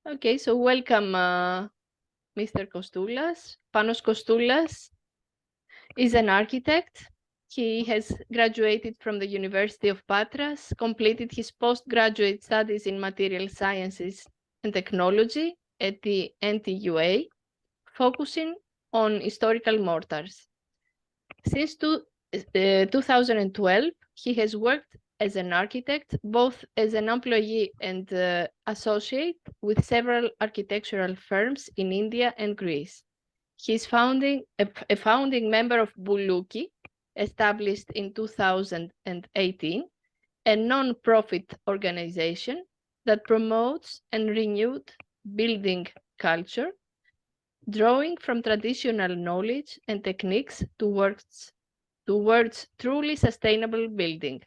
Okay, so welcome, Mr. Kostoulas. Panos Kostoulas is an architect. He has graduated from the University of Patras, completed his postgraduate studies in material sciences and technology at the ΝΤUA, focusing on historical mortars. Since 2012, he has worked as an architect, both as an employee and associate with several architectural firms in India and Greece. He is a founding member of Boulouki, established in 2018, a non-profit organization that promotes and renewed building culture, drawing from traditional knowledge and techniques towards truly sustainable building.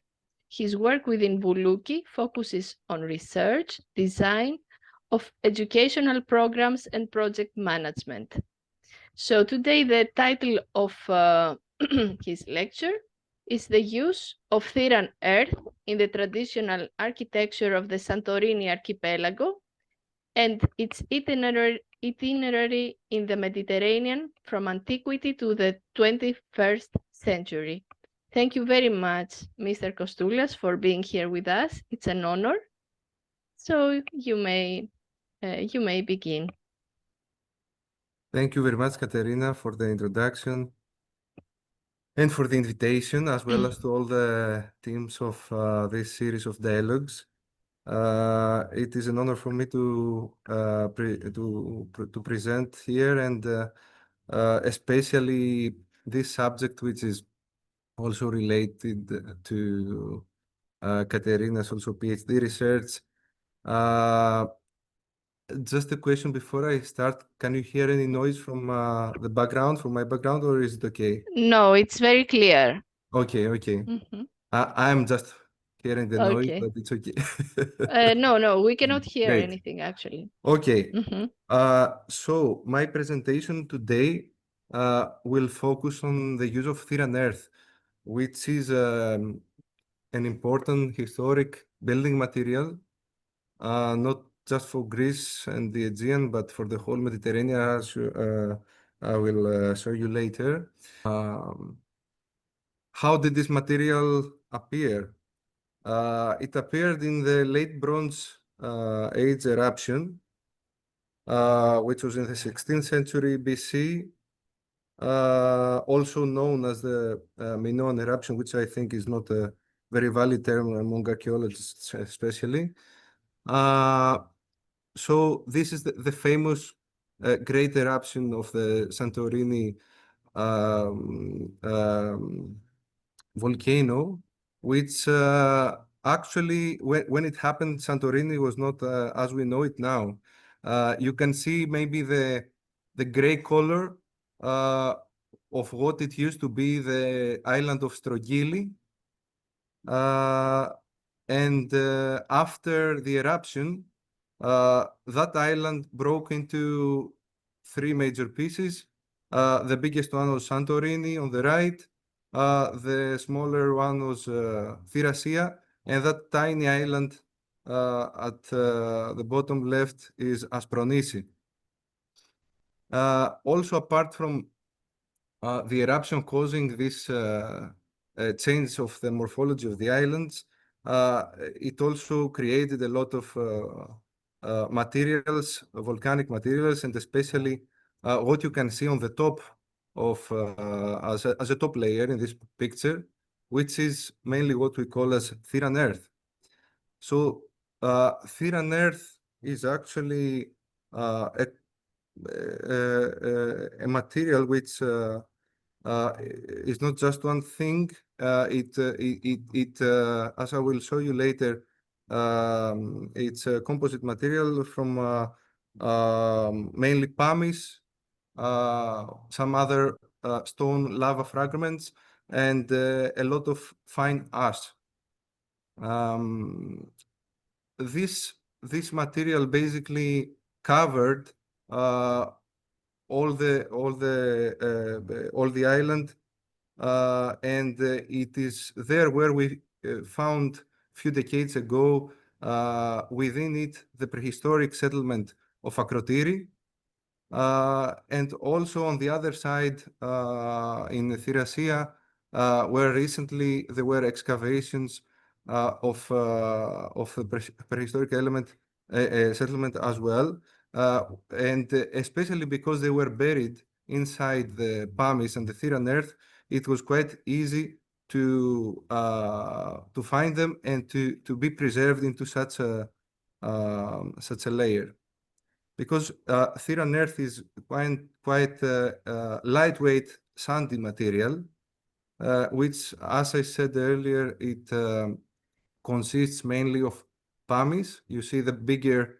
His work within Boulouki focuses on research, design of educational programs, and project management. So today the title of his lecture is the use of theran earth in the traditional architecture of the Santorini Archipelago and its itinerary in the Mediterranean from antiquity to the 21st century. Thank you very much, Mr. Kostoulas, for being here with us. It's an honor. So you may begin. Thank you very much, Katerina, for the introduction and for the invitation, as well as to all the teams of this series of dialogues. It is an honor for me to present here, and especially this subject, which is also related to Katerina's also PhD research. Just a question before I start. Can you hear any noise from the background, from my background, or is it okay? No, it's very clear. Okay. I'm just hearing the noise, Okay. but it's okay. No, we cannot hear Great. anything actually. Okay. So my presentation today will focus on the use of theran earth, which is an important historic building material, not just for Greece and the Aegean, but for the whole Mediterranean, as I will show you later. How did this material appear? It appeared in the late Bronze Age eruption, which was in the 16th century BC, also known as the Minoan eruption, which I think is not a very valid term among archaeologists, especially. So this is the famous great eruption of the Santorini volcano, which actually, when it happened, Santorini was not as we know it now. You can see maybe the gray color of what it used to be the island of Strogili. And after the eruption, that island broke into three major pieces. The biggest one was Santorini on the right. The smaller one was Thrace, and that tiny island at the bottom left is Aspronisi. Also, apart from the eruption causing this change of the morphology of the islands, it also created a lot of materials, volcanic materials, and especially what you can see on the top of as a top layer in this picture, which is mainly what we call as theran earth. So theran earth is actually a material which is not just one thing. As I will show you later, it's a composite material from mainly pumice, some other stone lava fragments, and a lot of fine ash. This material basically covered all the island, and it is there where we found a few decades ago within it the prehistoric settlement of Akrotiri. And also on the other side, in Thracia, where recently there were excavations of the prehistoric settlement as well, and especially because they were buried inside the pumice and the theran earth, it was quite easy to find them and to be preserved into such a layer. Because theran earth is quite lightweight sandy material, which, as I said earlier, it consists mainly of pumice. You see the bigger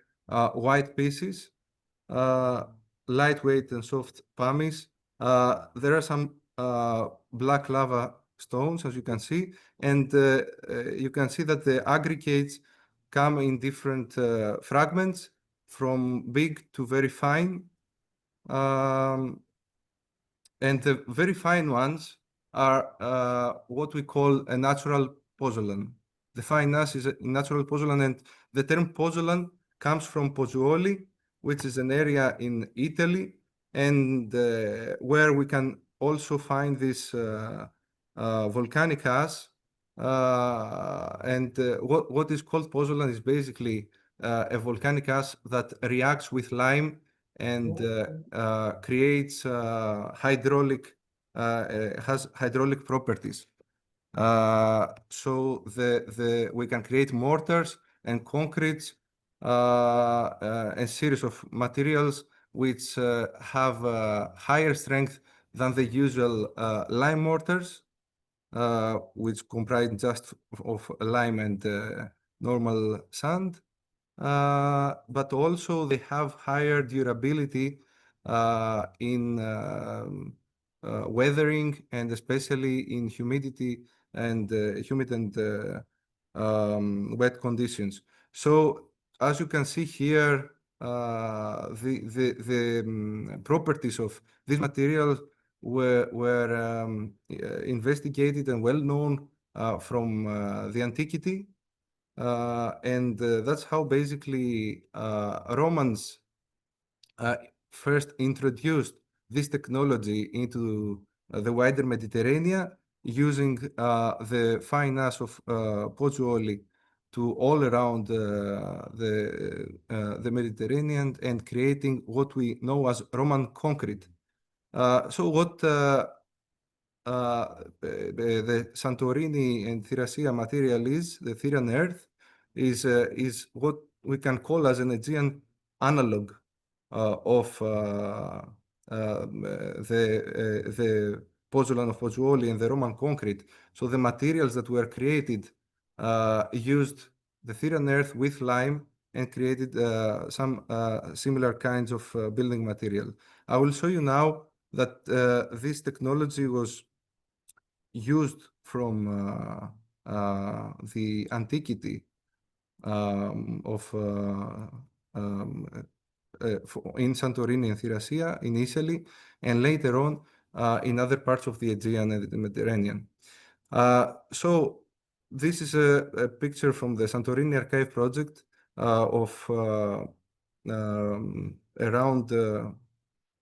white pieces, lightweight and soft pumice. There are some black lava stones, as you can see, and you can see that the aggregates come in different fragments, from big to very fine. And the very fine ones are what we call a natural pozzolan. The fineness is a natural pozzolan, and the term pozzolan comes from Pozzuoli, which is an area in Italy, and where we can also find this volcanic ash. And what is called pozzolan is basically a volcanic ash that reacts with lime and creates has hydraulic properties. So we can create mortars and concretes, a series of materials which have higher strength than the usual lime mortars, which comprise just of lime and normal sand. But also they have higher durability in weathering, and especially in humidity and humid and wet conditions. So as you can see here, the properties of these materials were investigated and well known from the antiquity. And that's how basically Romans first introduced this technology into the wider Mediterranean, using the fine ash of Pozzuoli to all around the Mediterranean, and creating what we know as Roman concrete. So what the Santorini and Thracia material is, the theran earth, is what we can call as an Aegean analog of the pozzolan of Pozzuoli and the Roman concrete. So the materials that were created used the theran earth with lime and created some similar kinds of building material. I will show you now that this technology was used from the antiquity in Santorini and Thracia initially, and later on in other parts of the Aegean and the Mediterranean. So this is a picture from the Santorini Archive project of around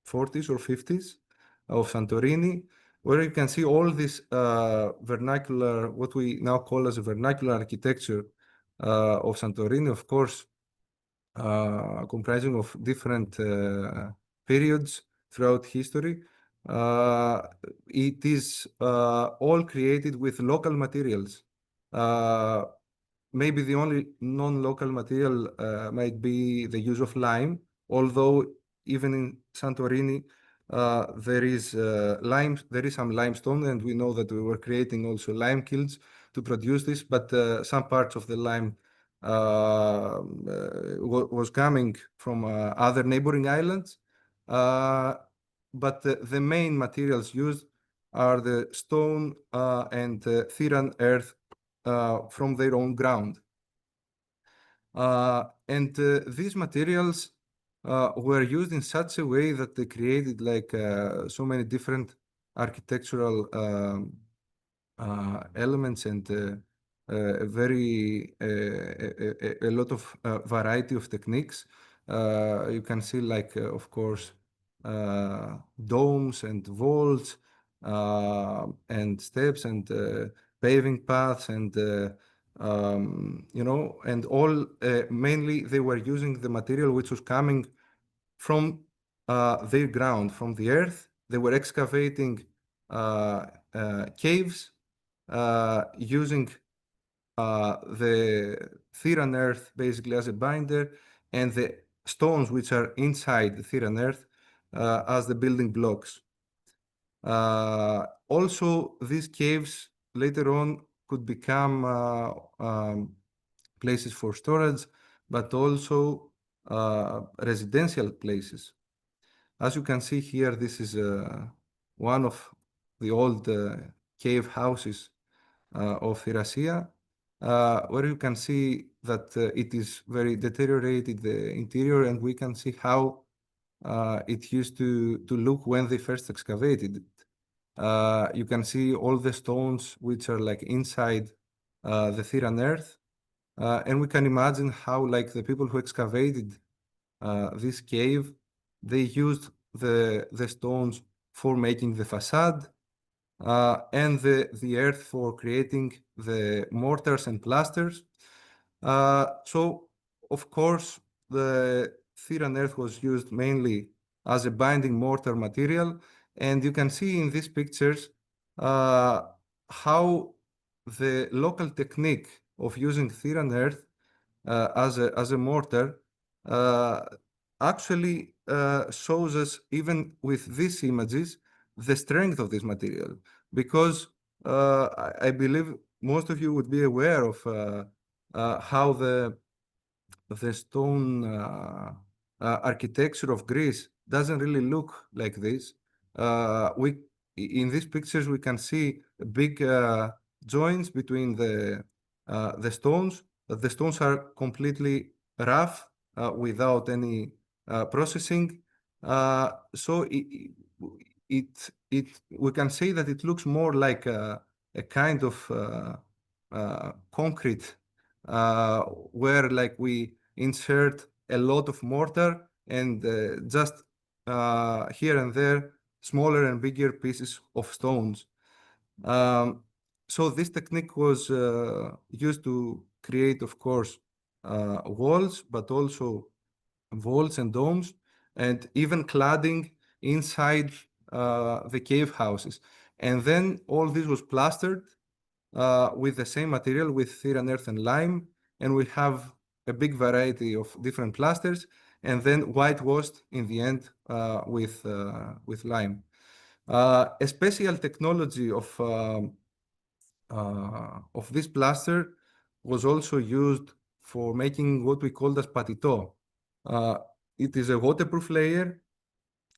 40s or 50s of Santorini, where you can see all this vernacular, what we now call as a vernacular architecture of Santorini, of course, comprising of different periods throughout history. It is all created with local materials. Maybe the only non-local material might be the use of lime, although even in Santorini there is some limestone, and we know that we were creating also lime kilns to produce this, but some parts of the lime was coming from other neighboring islands. But the main materials used are the stone and theran earth from their own ground. And these materials were used in such a way that they created so many different architectural elements, and a lot of variety of techniques. You can see like, of course, domes and vaults and steps and paving paths and you know, and all mainly they were using the material which was coming from their ground, from the earth. They were excavating caves using the theran earth basically as a binder, and the stones which are inside the theran earth as the building blocks. Also, these caves later on could become places for storage, but also residential places. As you can see here, this is one of the old cave houses of Thracia, where you can see that it is very deteriorated, the interior, and we can see how it used to look when they first excavated it. You can see all the stones which are like inside the theran earth, and we can imagine how like the people who excavated this cave, they used the stones for making the facade and the earth for creating the mortars and plasters. So, of course, the theran earth was used mainly as a binding mortar material, and you can see in these pictures how the local technique of using theran earth as a mortar actually shows us, even with these images, the strength of this material. Because I believe most of you would be aware of how the stone architecture of Greece doesn't really look like this. In these pictures we can see big joints between the stones. The stones are completely rough without any processing. So we can say that it looks more like a kind of concrete where like we insert a lot of mortar and just here and there smaller and bigger pieces of stones. So this technique was used to create, of course, walls, but also vaults and domes, and even cladding inside the cave houses. And then all this was plastered with the same material, with theran earth and lime, and we have a big variety of different plasters, and then whitewashed in the end with lime. A special technology of this plaster was also used for making what we called as patito. It is a waterproof layer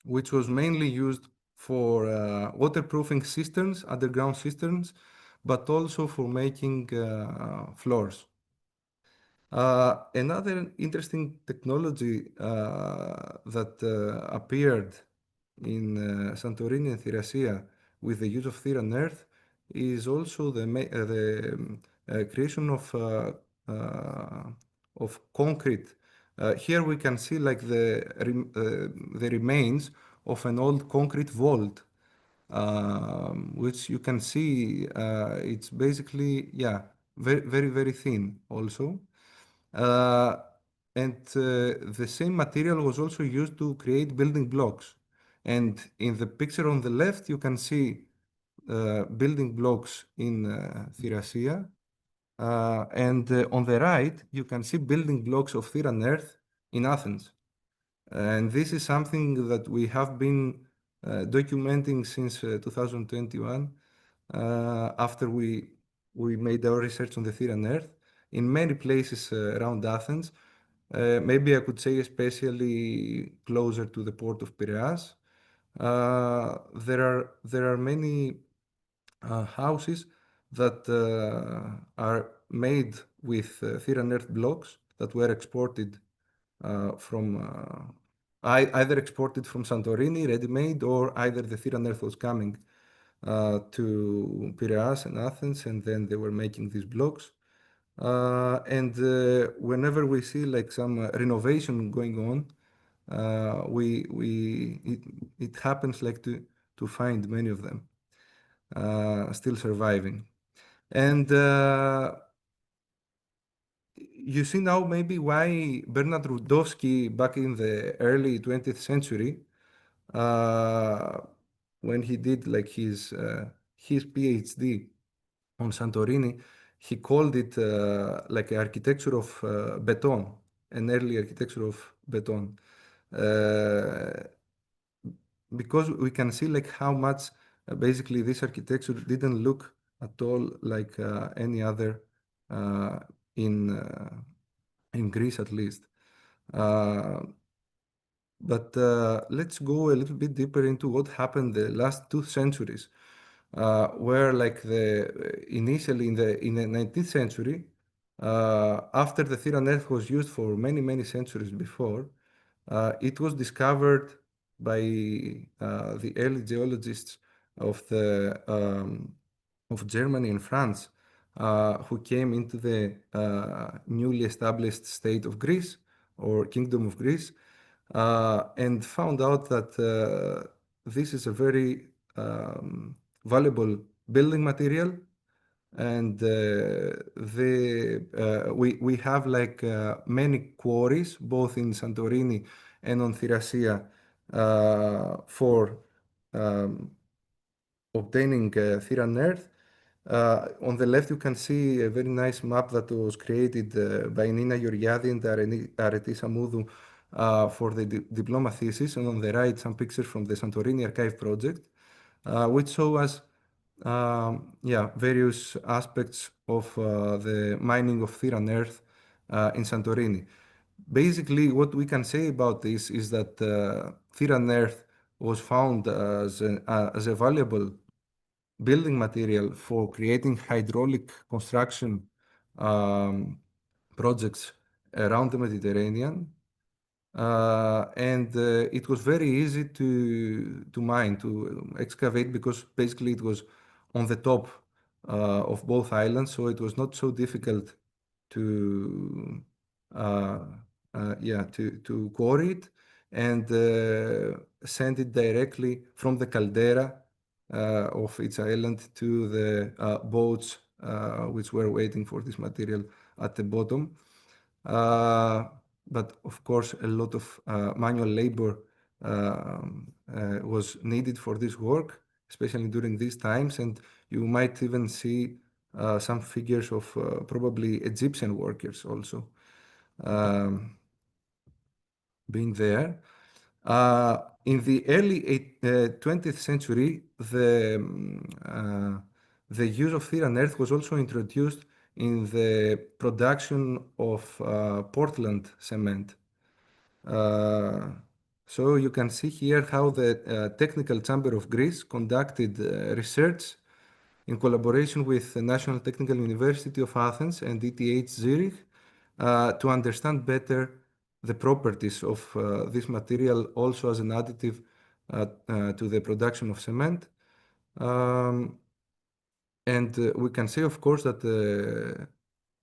which was mainly used for waterproofing cisterns, underground cisterns, but also for making floors. Another interesting technology that appeared in Santorini and Thracia with the use of theran earth is also the creation of concrete. Here we can see like the remains of an old concrete vault, which you can see it's basically, yeah, very thin also. And the same material was also used to create building blocks. And in the picture on the left, you can see building blocks in Thracia. And on the right, you can see building blocks of theran earth in Athens. And this is something that we have been documenting since 2021 after we made our research on the theran earth in many places around Athens. Maybe I could say especially closer to the port of Piraeus. There are many houses that are made with theran earth blocks that were exported from either exported from Santorini, ready-made, or either the theran earth was coming to Piraeus and Athens, and then they were making these blocks. And whenever we see like some renovation going on, it happens like to find many of them still surviving. And you see now maybe why Bernard Rudowski back in the early 20th century, uh, when he did like his PhD on Santorini, he called it like architecture of beton, an early architecture of beton. Uh, because we can see like how much basically this architecture didn't look at all like any other uh, in uh, in Greece at least. Uh, but let's go a little bit deeper into what happened the last 2 centuries, where like the initially in the 19th century, after the theran earth was used for many centuries before, it was discovered by the early geologists of the of Germany and France, who came into the newly established state of Greece or Kingdom of Greece, and found out that this is a very valuable building material, and we have like many quarries both in Santorini and on Thracia for um, obtaining theran earth. On the left, you can see a very nice map that was created by Nina Georgiadi and Areti Samoudou for the diploma thesis, and on the right, some pictures from the Santorini Archive project, which show us yeah, various aspects of the mining of theran earth in Santorini. Basically, what we can say about this is that theran earth was found as a valuable building material for creating hydraulic construction um, projects around the Mediterranean. And it was very easy to mine, to excavate, because basically it was on the top of both islands, so it was not so difficult to uh, yeah, to quarry it and send it directly from the caldera of each island to the boats which were waiting for this material at the bottom. But of course, a lot of manual labor was needed for this work, especially during these times. And you might even see some figures of probably Egyptian workers also um, being there. In the early 20th century, the use of theran earth was also introduced in the production of Portland cement. So you can see here how the Technical Chamber of Greece conducted research in collaboration with the National Technical University of Athens and ETH Zurich to understand better the properties of this material also as an additive to the production of cement. And we can say, of course, that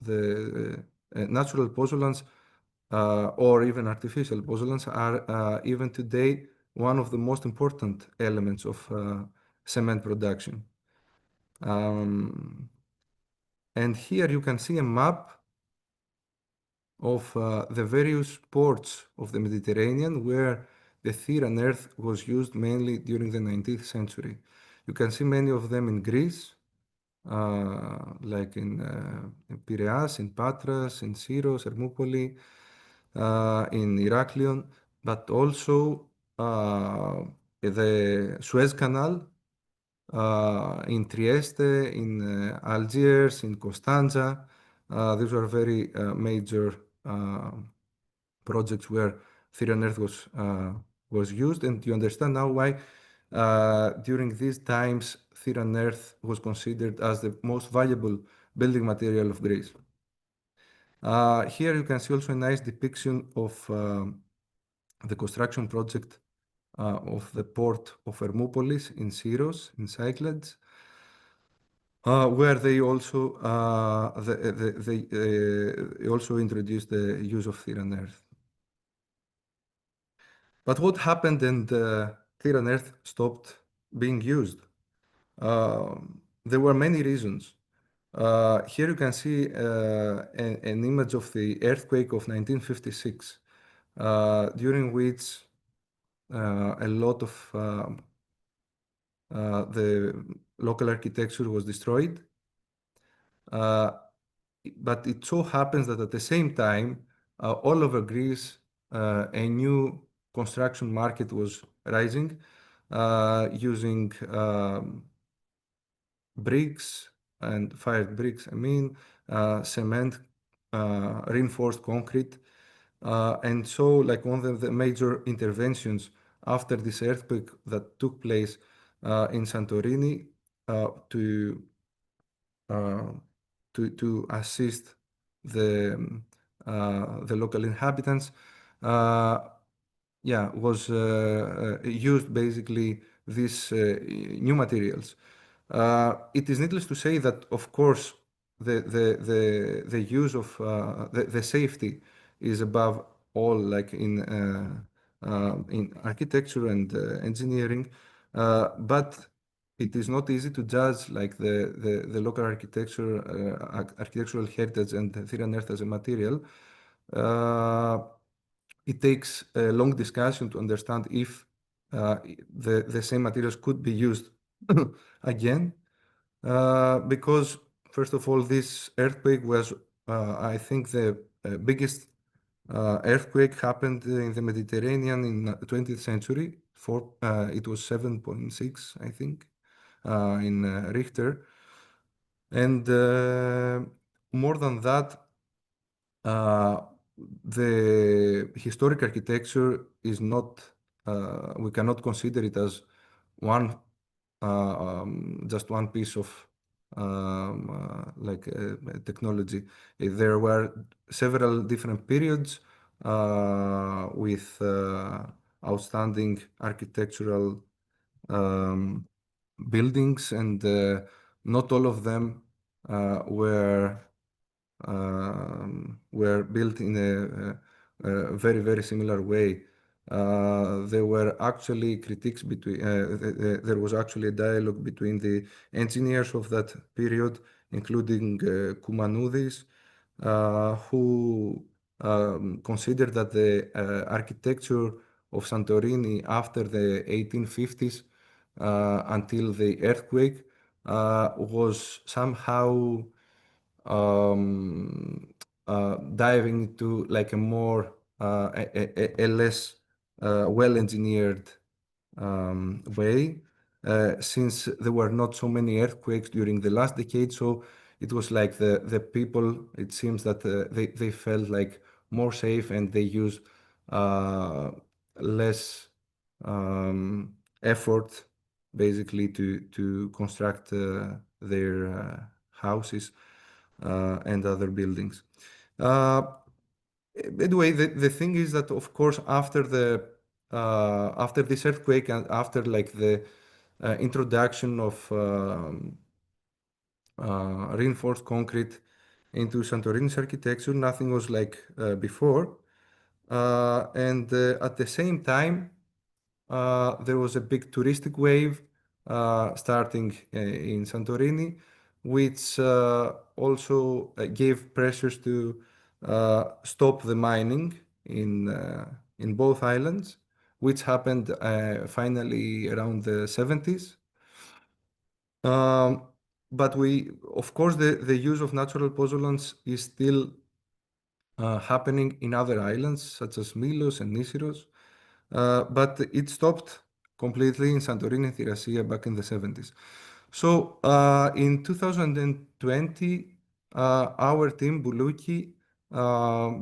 the natural pozzolans or even artificial pozzolans are even today one of the most important elements of cement production. And here you can see a map of the various ports of the Mediterranean where the theran earth was used mainly during the 19th century. You can see many of them in Greece, like in Piraeus, in Patras, in Syros, Hermoupoli, in Heraklion, but also the Suez Canal in Trieste, in Algiers, in Constanza. These were very major projects where theran earth was used, and you understand now why during these times theran earth was considered as the most valuable building material of Greece. Here you can see also a nice depiction of the construction project of the port of Hermopolis in Syros, in Cyclades. where they also they also introduced the use of theran earth. But what happened and theran earth stopped being used? There were many reasons. Here you can see an image of the earthquake of 1956, during which a lot of the local architecture was destroyed. But it so happens that at the same time, all over Greece, a new construction market was rising, using bricks and fired bricks, cement, reinforced concrete. And so, like one of the major interventions after this earthquake that took place in Santorini to assist the local inhabitants, was used basically these new materials. It is needless to say that, of course, the use of the safety is above all, like in architecture and engineering, but it is not easy to judge like the local architectural heritage and theran earth as a material. It takes a long discussion to understand if the same materials could be used again, because first of all, this earthquake was, I think, the biggest earthquake happened in the Mediterranean in the 20th century. It was 7.6, I think, in Richter. And more than that, the historic architecture is not, we cannot consider it as one, just one piece of technology. There were several different periods with outstanding architectural buildings, and not all of them were built in a very, very similar way. There were actually critiques between, there was actually a dialogue between the engineers of that period, including Koumanoudis, who considered that the architecture of Santorini after the 1850s until the earthquake was somehow diving into like a more a less well-engineered way, since there were not so many earthquakes during the last decade. So it was like the people, it seems that they felt like more safe, and they used less effort basically to construct their houses and other buildings. Anyway, the thing is that, of course, after this earthquake and after like the introduction of reinforced concrete into Santorini's architecture, nothing was like before. And at the same time, there was a big touristic wave starting in Santorini, which also gave pressures to stop the mining in both islands, which happened finally around the 70s. But of course, the use of natural pozzolans is still happening in other islands, such as Milos and Nisyros. But it stopped completely in Santorini and Thrace back in the 70s. So in 2020, our team, Boulouki,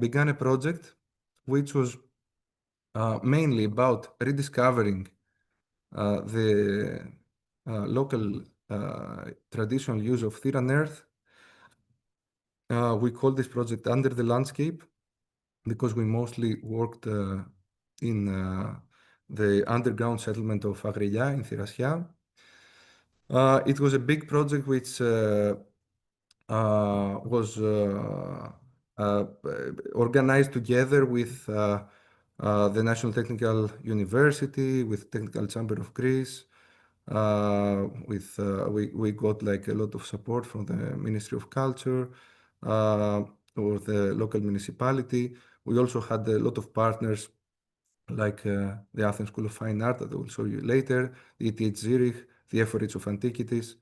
began a project which was mainly about rediscovering the local traditional use of theran earth. We call this project Under the Landscape, because we mostly worked in the underground settlement of Agrelia in Thracia. It was a big project which was organized together with the National Technical University, with Technical Chamber of Greece. We got like a lot of support from the Ministry of Culture or the local municipality. We also had a lot of partners like the Athens School of Fine Art that I will show you later, the ETH Zurich, the Efforts of Antiquities,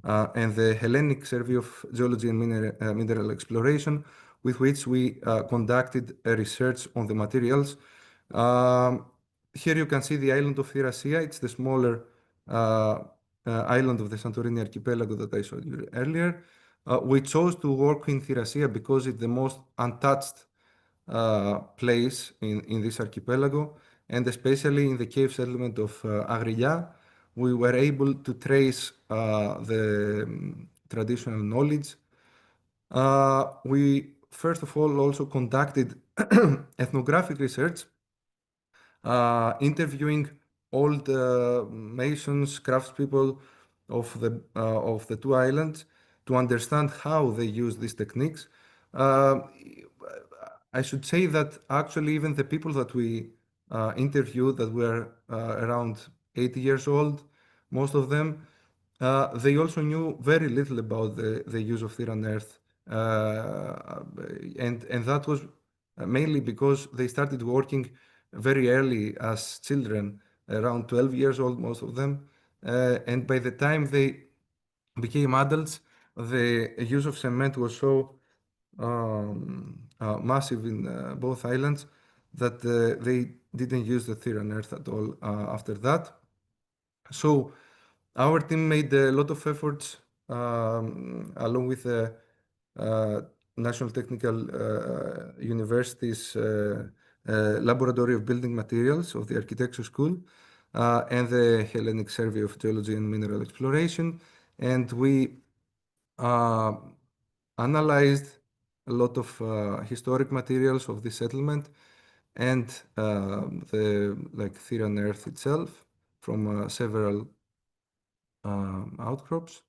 and the Hellenic Survey of Geology and Mineral Exploration, with which we conducted a research on the materials. Here you can see the island of Thrace. It's the smaller island of the Santorini Archipelago that I showed you earlier. We chose to work in Thrace because it's the most untouched place in this archipelago, and especially in the cave settlement of Agrilia, we were able to trace the traditional knowledge. We first of all also conducted ethnographic research, interviewing old masons, craftspeople of the two islands to understand how they use these techniques. I should say that actually even the people that we interviewed that were around 80 years old, most of them, they also knew very little about the use of theran earth. And that was mainly because they started working very early as children, around 12 years old, most of them. And by the time they became adults, the use of cement was so massive in both islands that they didn't use the theran earth at all after that. So our team made a lot of efforts along with the National Technical University's Laboratory of Building Materials of the Architecture School and the Hellenic Survey of Geology and Mineral Exploration. And we analyzed a lot of historic materials of the settlement and the theran earth itself from several outcrops.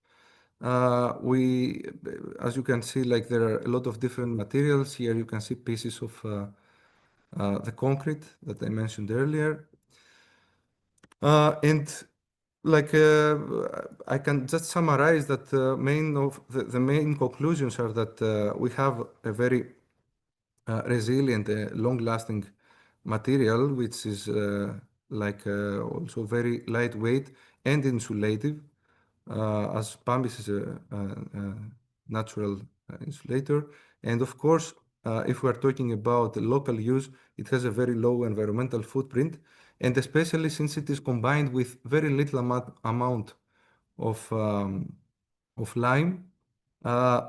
As you can see, like there are a lot of different materials. Here you can see pieces of the concrete that I mentioned earlier. And like I can just summarize that the main conclusions are that we have a very resilient, long-lasting material, which is also very lightweight and insulative, as pumice is a natural insulator. And of course, if we are talking about local use, it has a very low environmental footprint, and especially since it is combined with very little amount of lime.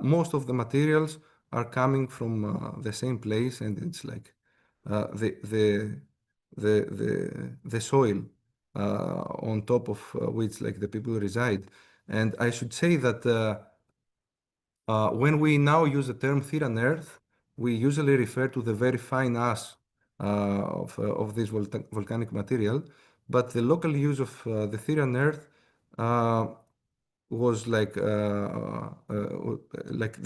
Most of the materials are coming from the same place, and it's like the soil on top of which like the people reside. And I should say that when we now use the term theran earth, we usually refer to the very fine ash of this volcanic material, but the local use of the theran earth was like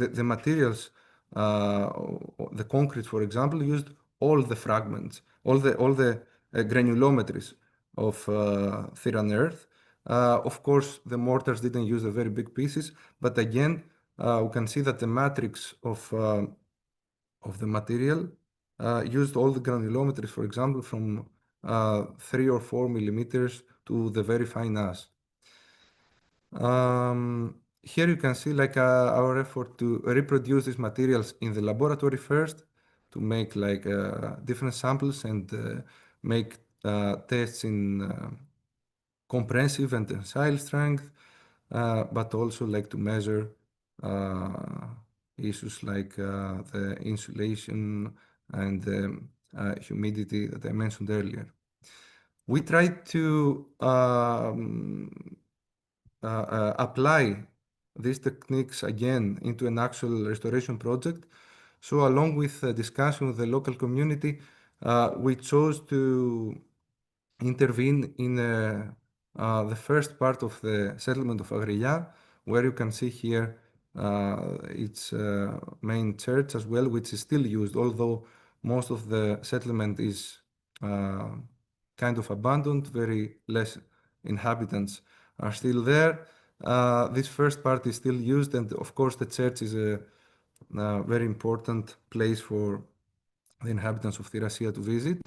the materials, the concrete, for example, used all the fragments, all the granulometries of theran earth. Of course, the mortars didn't use the very big pieces, but again, we can see that the matrix of the material used all the granulometries, for example, from 3 or 4 millimeters to the very fine ash. Here you can see like our effort to reproduce these materials in the laboratory first, to make like different samples and make tests in compressive and tensile strength, but also like to measure issues like the insulation and the humidity that I mentioned earlier. We tried to apply these techniques again into an actual restoration project. So along with discussion with the local community, we chose to intervene in a the first part of the settlement of Agrilla, where you can see here its main church as well, which is still used, although most of the settlement is kind of abandoned, very less inhabitants are still there. This first part is still used, and of course the church is a very important place for the inhabitants of Thrace to visit.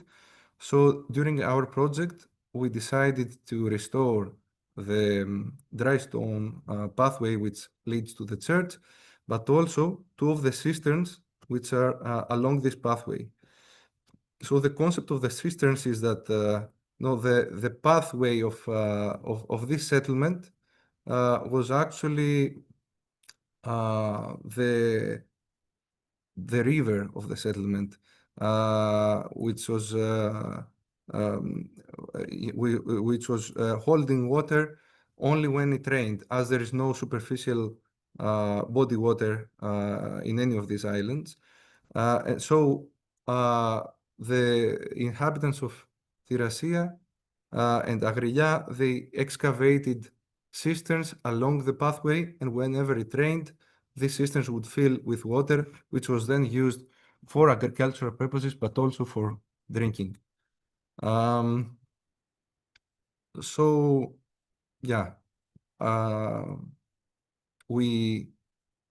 So during our project, we decided to restore the dry stone pathway which leads to the church, but also two of the cisterns which are along this pathway. So the concept of the cisterns is that no, the pathway of this settlement was actually the river of the settlement, which was holding water only when it rained, as there is no superficial body water in any of these islands. And so the inhabitants of Thracia and Agrilla, they excavated cisterns along the pathway, and whenever it rained, these cisterns would fill with water, which was then used for agricultural purposes, but also for drinking. So, yeah, we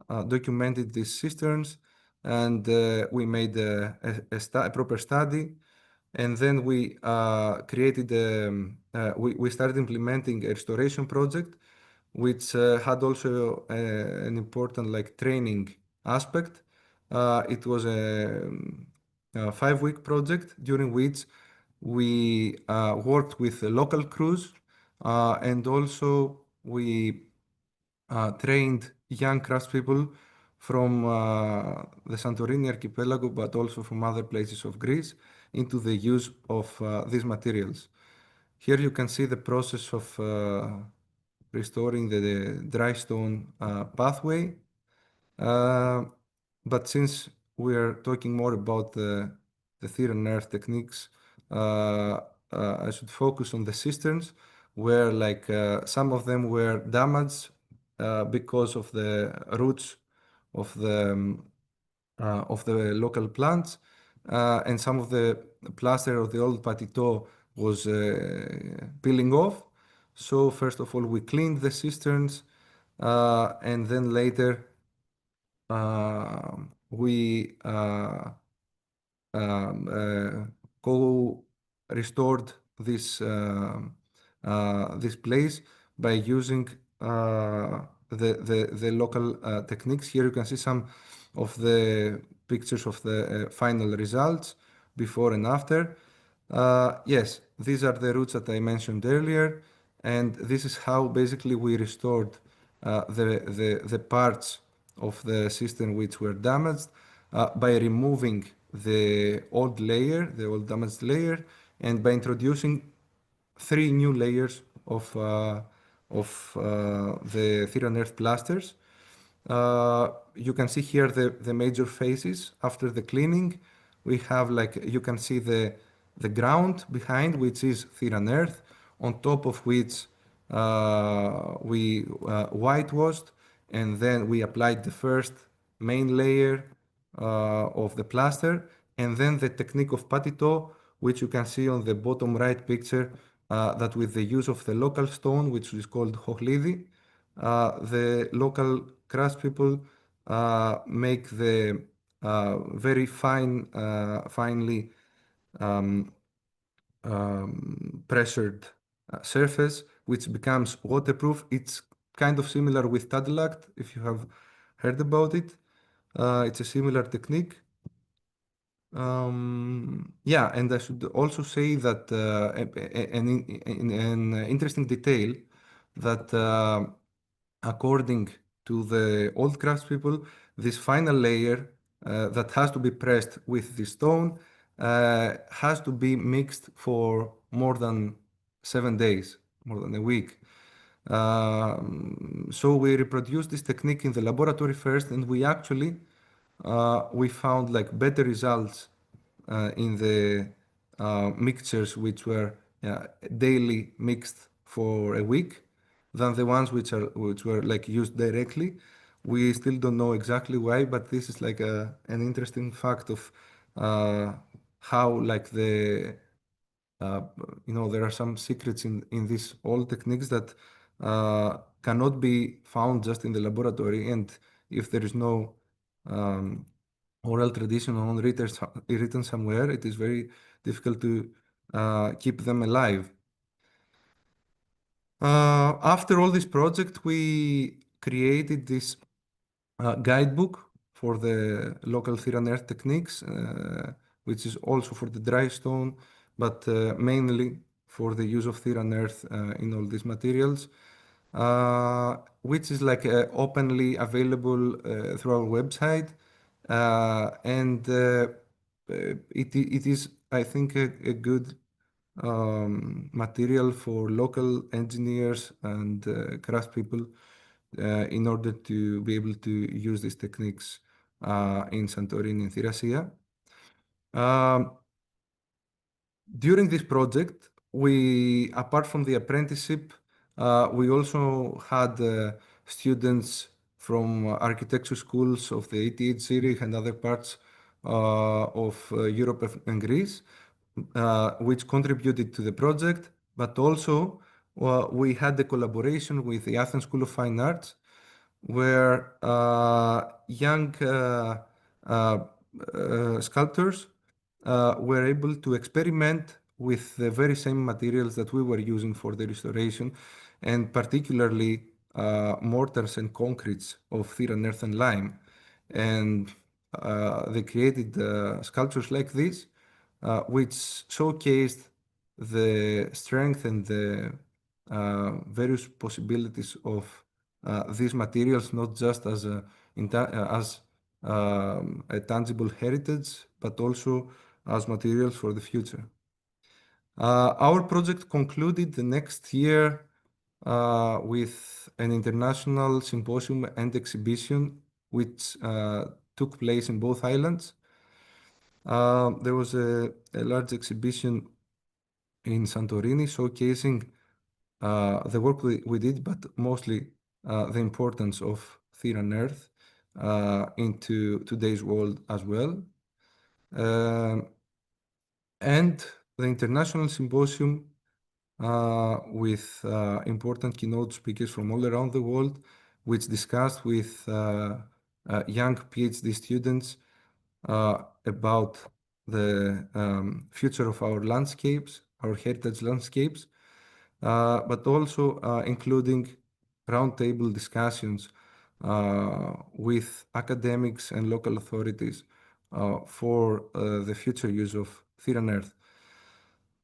documented these cisterns, and we made a proper study. And then we created, we started implementing a restoration project, which had also an important training aspect. It was a 5-week project during which we worked with local crews, and also we trained young craftspeople from the Santorini Archipelago, but also from other places of Greece, into the use of these materials. Here you can see the process of restoring the dry stone pathway. But since we are talking more about the theran earth techniques, I should focus on the cisterns, where some of them were damaged because of the roots of the local plants, and some of the plaster of the old patito was peeling off. So first of all, we cleaned the cisterns, and then later we restored this place by using the local techniques. Here you can see some of the pictures of the final results before and after. Yes, these are the roots that I mentioned earlier, and this is how basically we restored the parts of the system which were damaged by removing the old layer, the old damaged layer, and by introducing 3 new layers of the theran earth plasters. You can see here the major phases after the cleaning. We have you can see the ground behind, which is theran earth, on top of which we whitewashed, and then we applied the first main layer of the plaster, and then the technique of patito, which you can see on the bottom right picture, that with the use of the local stone, which is called hochlidi, the local craftspeople make the very finely pressured surface, which becomes waterproof. It's kind of similar with Tadelact, if you have heard about it. It's a similar technique. Yeah, and I should also say that an interesting detail that according to the old craftspeople, this final layer that has to be pressed with the stone has to be mixed for more than 7 days, more than a week. So we reproduced this technique in the laboratory first, and we actually we found better results in the mixtures which were daily mixed for a week than the ones which were like used directly. We still don't know exactly why, but this is like an interesting fact of how like there are some secrets in these old techniques that cannot be found just in the laboratory. And if there is no oral tradition or written somewhere, it is very difficult to keep them alive. After all this project, we created this guidebook for the local theran earth techniques, which is also for the dry stone, but mainly for the use of theran earth in all these materials, which is like openly available through our website. And it is, I think, a good material for local engineers and craftspeople in order to be able to use these techniques in Santorini and Thrace. During this project, we, apart from the apprenticeship, we also had students from architecture schools of the 88 series and other parts of Europe and Greece, which contributed to the project, but also we had the collaboration with the Athens School of Fine Arts, where young sculptors were able to experiment with the very same materials that we were using for the restoration, and particularly mortars and concretes of theran earth and lime. And they created sculptures like this, which showcased the strength and the various possibilities of these materials, not just as a tangible heritage, but also as materials for the future. Our project concluded the next year with an international symposium and exhibition, which took place in both islands. There was a large exhibition in Santorini showcasing the work we did, but mostly the importance of theran earth into today's world as well. And the international symposium with important keynote speakers from all around the world, which discussed with young PhD students about the future of our landscapes, our heritage landscapes, but also including roundtable discussions with academics and local authorities for the future use of theran earth.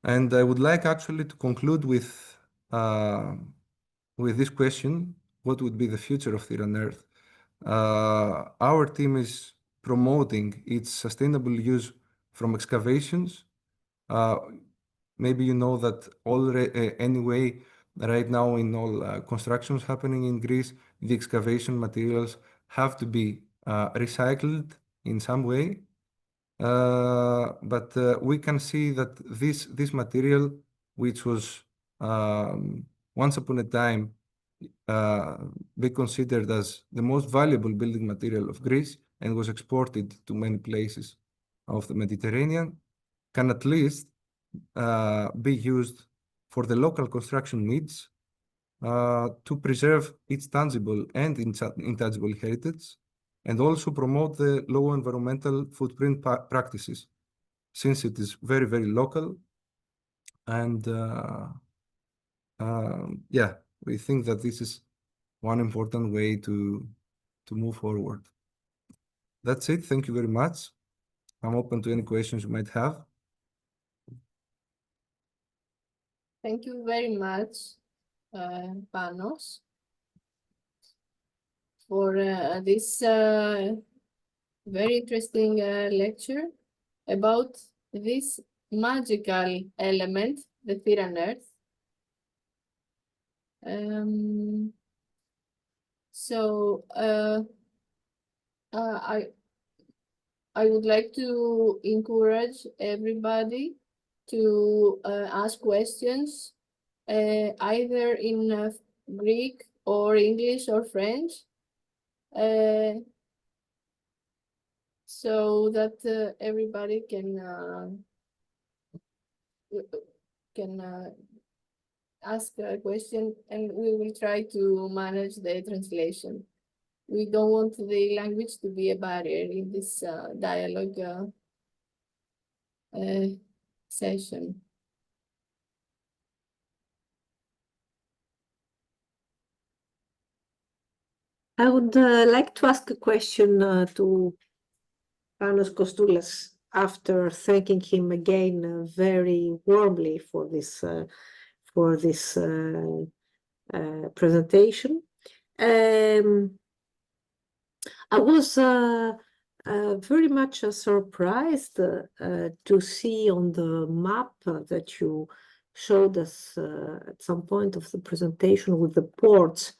And I would like actually to conclude with this question: what would be the future of theran earth? Our team is promoting its sustainable use from excavations. Maybe you know that already anyway, right now in all constructions happening in Greece, the excavation materials have to be recycled in some way. But we can see that this material, which was once upon a time be considered as the most valuable building material of Greece and was exported to many places of the Mediterranean, can at least be used for the local construction needs to preserve its tangible and intangible heritage, and also promote the low environmental footprint practices, since it is very, very local. And yeah, we think that this is one important way to move forward. That's it. Thank you very much. I'm open to any questions you might have. Thank you very much, Panos, for this very interesting lecture about this magical element, the theran earth. So I would like to encourage everybody to ask questions either in Greek or English or French, so that everybody can ask a question, and we will try to manage the translation. We don't want the language to be a barrier in this dialogue session. I would like to ask a question to Panos Kostoulas after thanking him again very warmly for this presentation. I was very much surprised to see on the map that you showed us at some point of the presentation with the ports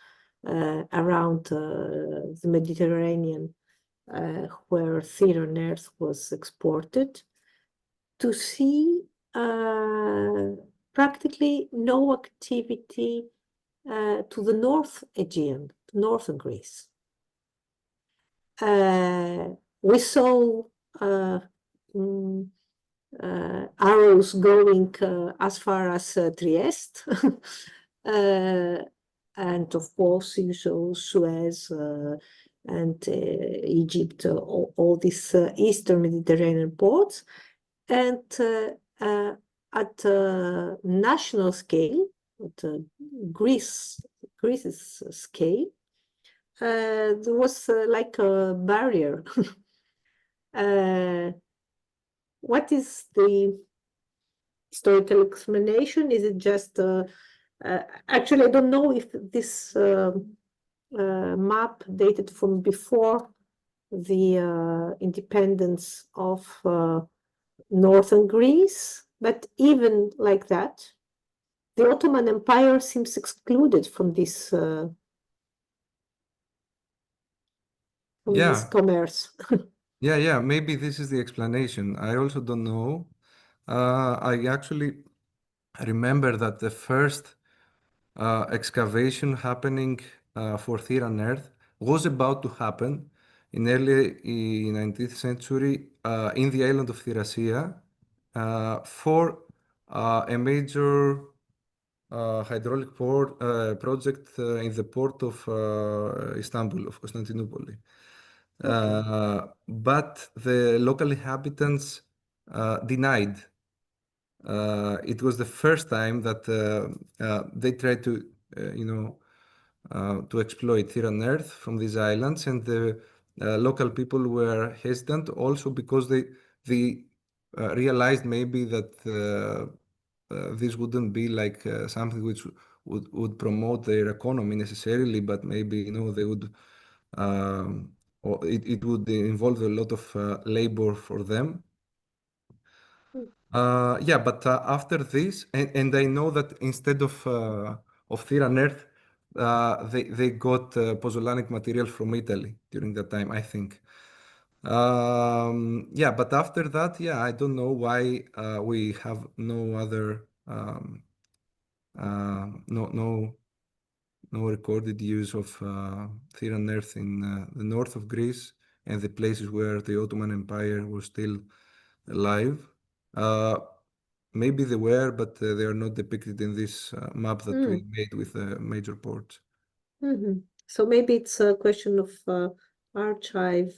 around the Mediterranean where theran earth was exported, to see practically no activity to the North Aegean, northern Greece. We saw arrows going as far as Trieste, and of course you saw Suez and Egypt, all these Eastern Mediterranean ports, and at national scale, at Greece's scale, there was like a barrier. What is the historical explanation? Is it just actually I don't know if this map dated from before the independence of northern Greece, but even like that, the Ottoman Empire seems excluded from this commerce. Yeah, maybe this is the explanation. I also don't know. I actually remember that the first excavation happening for theran earth was about to happen in early 19th century in the island of Thrace for a major hydraulic port project in the port of Istanbul, of Constantinople. But the local inhabitants denied. It was the first time that they tried to, to exploit theran earth from these islands, and the local people were hesitant also because they realized maybe that this wouldn't be like something which would promote their economy necessarily, but maybe they would or it would involve a lot of labor for them. Yeah, but after this, and I know that instead of theran earth, they got pozzolanic material from Italy during that time, I think. Yeah, but after that, yeah, I don't know why we have no other no recorded use of theran earth in the north of Greece and the places where the Ottoman Empire was still alive. Maybe they were, but they are not depicted in this map that we made with the major ports. So maybe it's a question of archive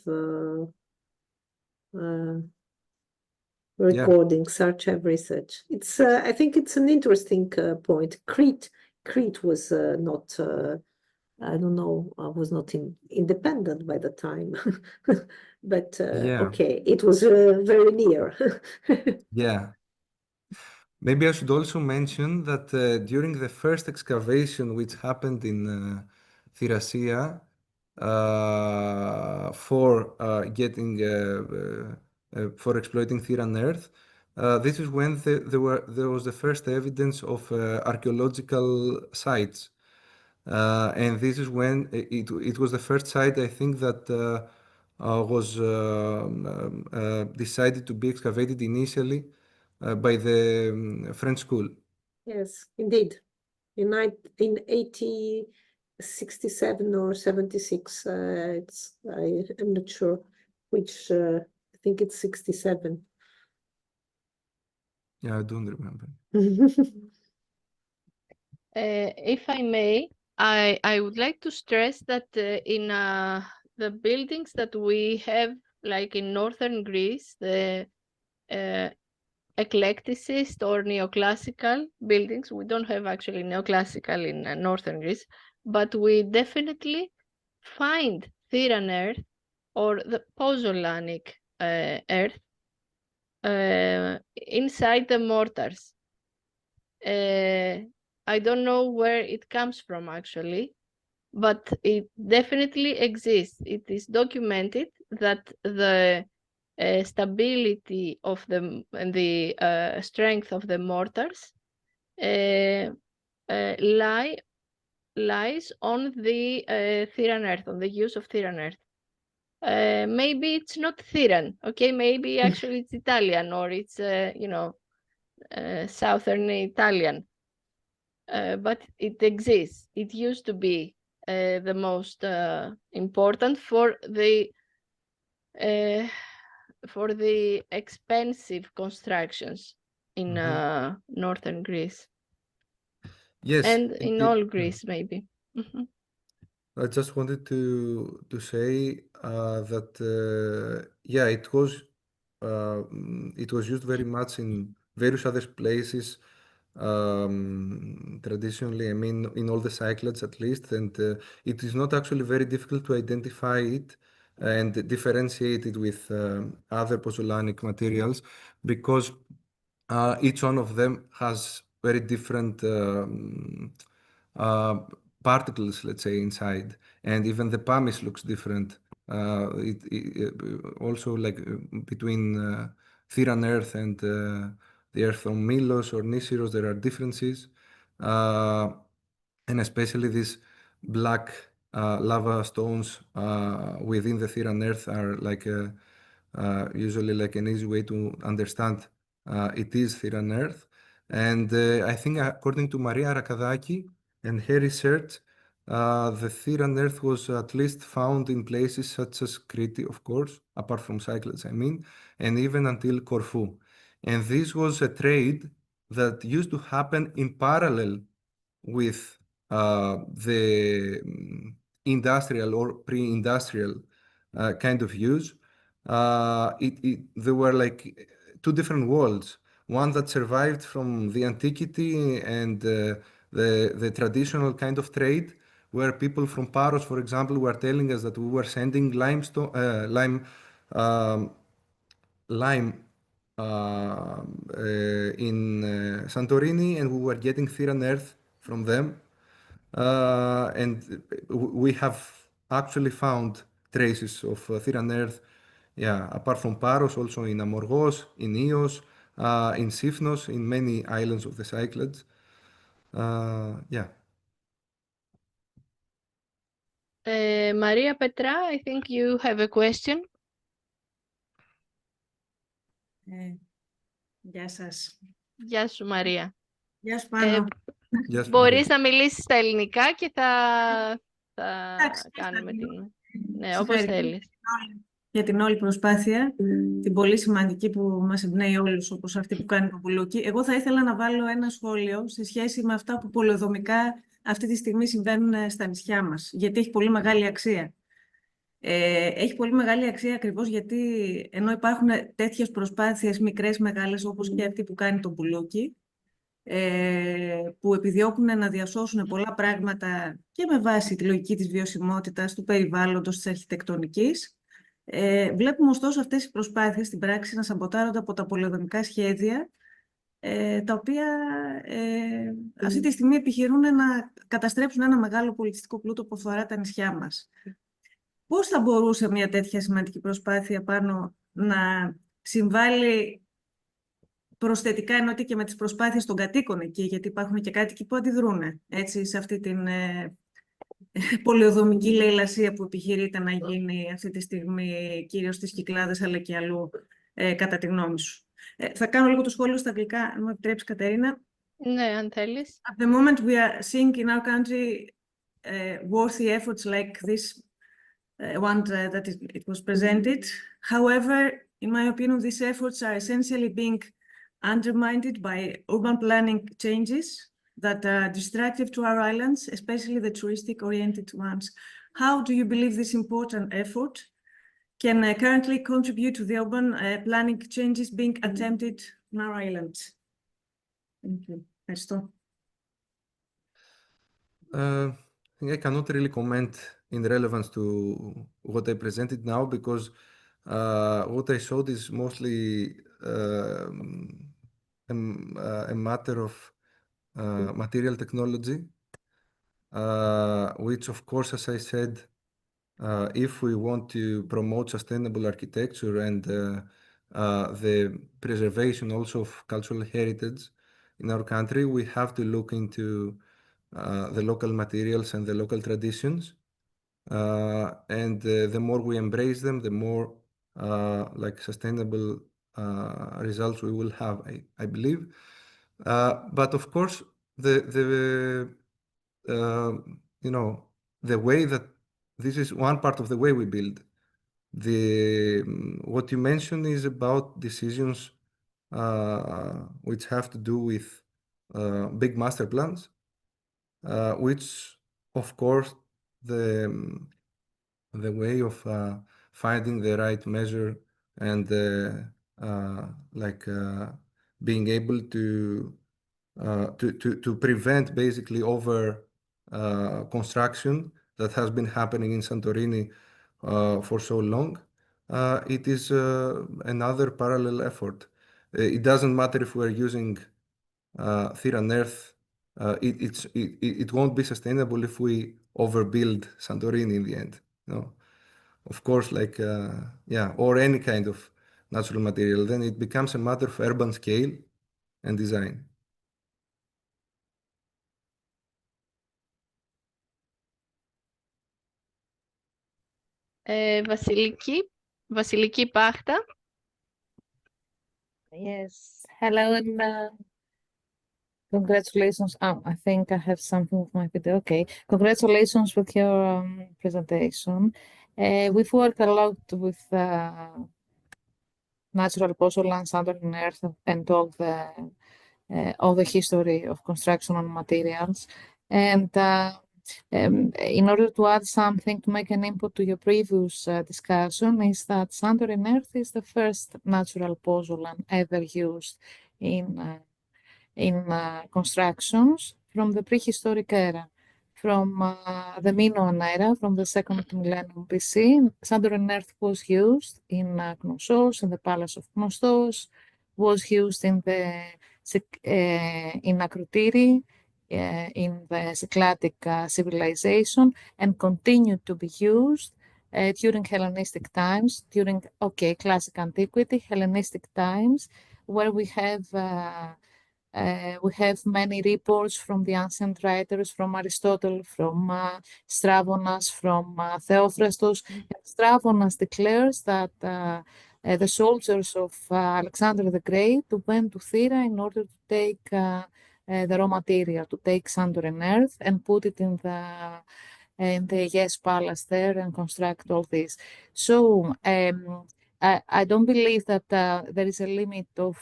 recordings, archive research. It's I think it's an interesting point. Crete was not I don't know, was not independent by the time, but okay, it was very near. Yeah. Maybe I should also mention that during the first excavation which happened in Thracia for getting for exploiting theran earth, this is when there was the first evidence of archaeological sites. And this is when it was the first site, I think, that was decided to be excavated initially by the French school. Yes, indeed. in 1867 or 76. I'm not sure which. I think it's 67. Yeah, I don't remember. If I may, I would like to stress that in the buildings that we have, like in northern Greece, the eclecticist or neoclassical buildings, we don't have actually neoclassical in northern Greece, but we definitely find theran earth or the pozzolanic earth inside the mortars. I don't know where it comes from actually, but it definitely exists. It is documented that the stability of the strength of the mortars lies on the theran earth, on the use of theran earth. Maybe it's not theran, okay? Maybe actually it's Italian, or it's southern Italian. But it exists. It used to be the most important for the expensive constructions in northern Greece. Yes, And in indeed. all Greece, maybe. I just wanted to say that yeah, it was used very much in various other places traditionally. I mean, in all the Cyclades at least, and it is not actually very difficult to identify it and differentiate it with other pozzolanic materials because each one of them has very different uh, particles, let's say, inside, and even the pumice looks different. Also, like between theran earth and the earth from Milos or Nisiros, there are differences, and especially these black lava stones within the theran earth are like usually like an easy way to understand it is theran earth. And I think according to Maria Rakadaki and her research, the theran earth was at least found in places such as Crete, of course, apart from Cyclades, I mean, and even until Corfu. And this was a trade that used to happen in parallel with the industrial or pre-industrial kind of use. There were like two different worlds. One that survived from the antiquity and the traditional kind of trade, where people from Paros, for example, were telling us that we were sending limestone, lime in Santorini, and we were getting theran earth from them. And we have actually found traces of theran earth, yeah, apart from Paros, also in Amorgos, in Ios, in Sifnos, in many islands of the Cyclades. Yeah. Maria Petra, I think you have a question. Γεια σας. Γεια σου, Μαρία. Γεια σου, Πάνο. Μπορείς να μιλήσεις στα ελληνικά και θα κάνουμε την... Ναι, όπως θέλεις. Για την όλη προσπάθεια, την πολύ σημαντική που μας εμπνέει όλους, όπως αυτή που κάνει το Boulouki. Εγώ θα ήθελα να βάλω ένα σχόλιο σε σχέση με αυτά που πολεοδομικά αυτή τη στιγμή συμβαίνουν στα νησιά μας, γιατί έχει πολύ μεγάλη αξία. Έχει πολύ μεγάλη αξία ακριβώς γιατί ενώ υπάρχουν τέτοιες προσπάθειες μικρές, μεγάλες, όπως και αυτή που κάνει το Boulouki, που επιδιώκουν να διασώσουν πολλά πράγματα και με βάση τη λογική της βιωσιμότητας, του περιβάλλοντος, της αρχιτεκτονικής. Βλέπουμε ωστόσο αυτές οι προσπάθειες στην πράξη να σαμποτάρονται από τα πολεοδομικά σχέδια, τα οποία αυτή τη στιγμή επιχειρούν να καταστρέψουν ένα μεγάλο πολιτιστικό πλούτο που αφορά τα νησιά μας. Πώς θα μπορούσε μια τέτοια σημαντική προσπάθεια πάνω να συμβάλλει προσθετικά, εννοείται και με τις προσπάθειες των κατοίκων εκεί, γιατί υπάρχουν και κάτοικοι που αντιδρούν έτσι, σε αυτή την πολεοδομική λαιλασία που επιχειρείται να γίνει αυτή τη στιγμή, κυρίως στις Κυκλάδες, αλλά και αλλού, κατά τη γνώμη σου. Θα κάνω λίγο το σχόλιο στα αγγλικά, αν μου επιτρέψεις, Κατερίνα. Ναι, αν θέλεις. At the moment, we are seeing in our country worthy efforts like this one that it was presented. However, in my opinion, these efforts are essentially being undermined by urban planning changes that are destructive to our islands, especially the touristic-oriented ones. How do you believe this important effort can currently contribute to the urban planning changes being attempted on our islands? Thank you. Ευχαριστώ. I cannot really comment in relevance to what I presented now because what I showed is mostly a matter of material technology, which of course, as I said, if we want to promote sustainable architecture and the preservation also of cultural heritage in our country, we have to look into the local materials and the local traditions. And the more we embrace them, the more like sustainable results we will have, I believe. But of course, you know, the way that this is one part of the way we build. What you mentioned is about decisions which have to do with big master plans, which of course the way of finding the right measure and being able to prevent basically over construction that has been happening in Santorini for so long. It is another parallel effort. It doesn't matter if we're using theran earth. It won't be sustainable if we overbuild Santorini in the end. No, of course, like or any kind of natural material. Then it becomes a matter of urban scale and design. Βασιλική Πάχτα. Yes, hello and congratulations. I think I have something with my video. Okay, congratulations with your presentation. We've worked a lot with natural pozzolan, Santorini earth, and all the history of construction on materials. And in order to add something to make an input to your previous discussion, is that Santorini earth is the first natural pozzolan ever used in constructions from the prehistoric era. From the Minoan era, from the second millennium BC, Santorini earth was used in Knossos, in the palace of Kostos, was used in Akrotiri, in the Cycladic civilization, and continued to be used during Hellenistic times, during classic antiquity, Hellenistic times, where we have many reports from the ancient writers, from Aristotle, from Stravonas, from Theophrastos. Stravonas declares that the soldiers of Alexander the Great went to Thera in order to take the raw material, to take Santorini earth and put it in the Yes Palace there and construct all this. So I don't believe that there is a limit of,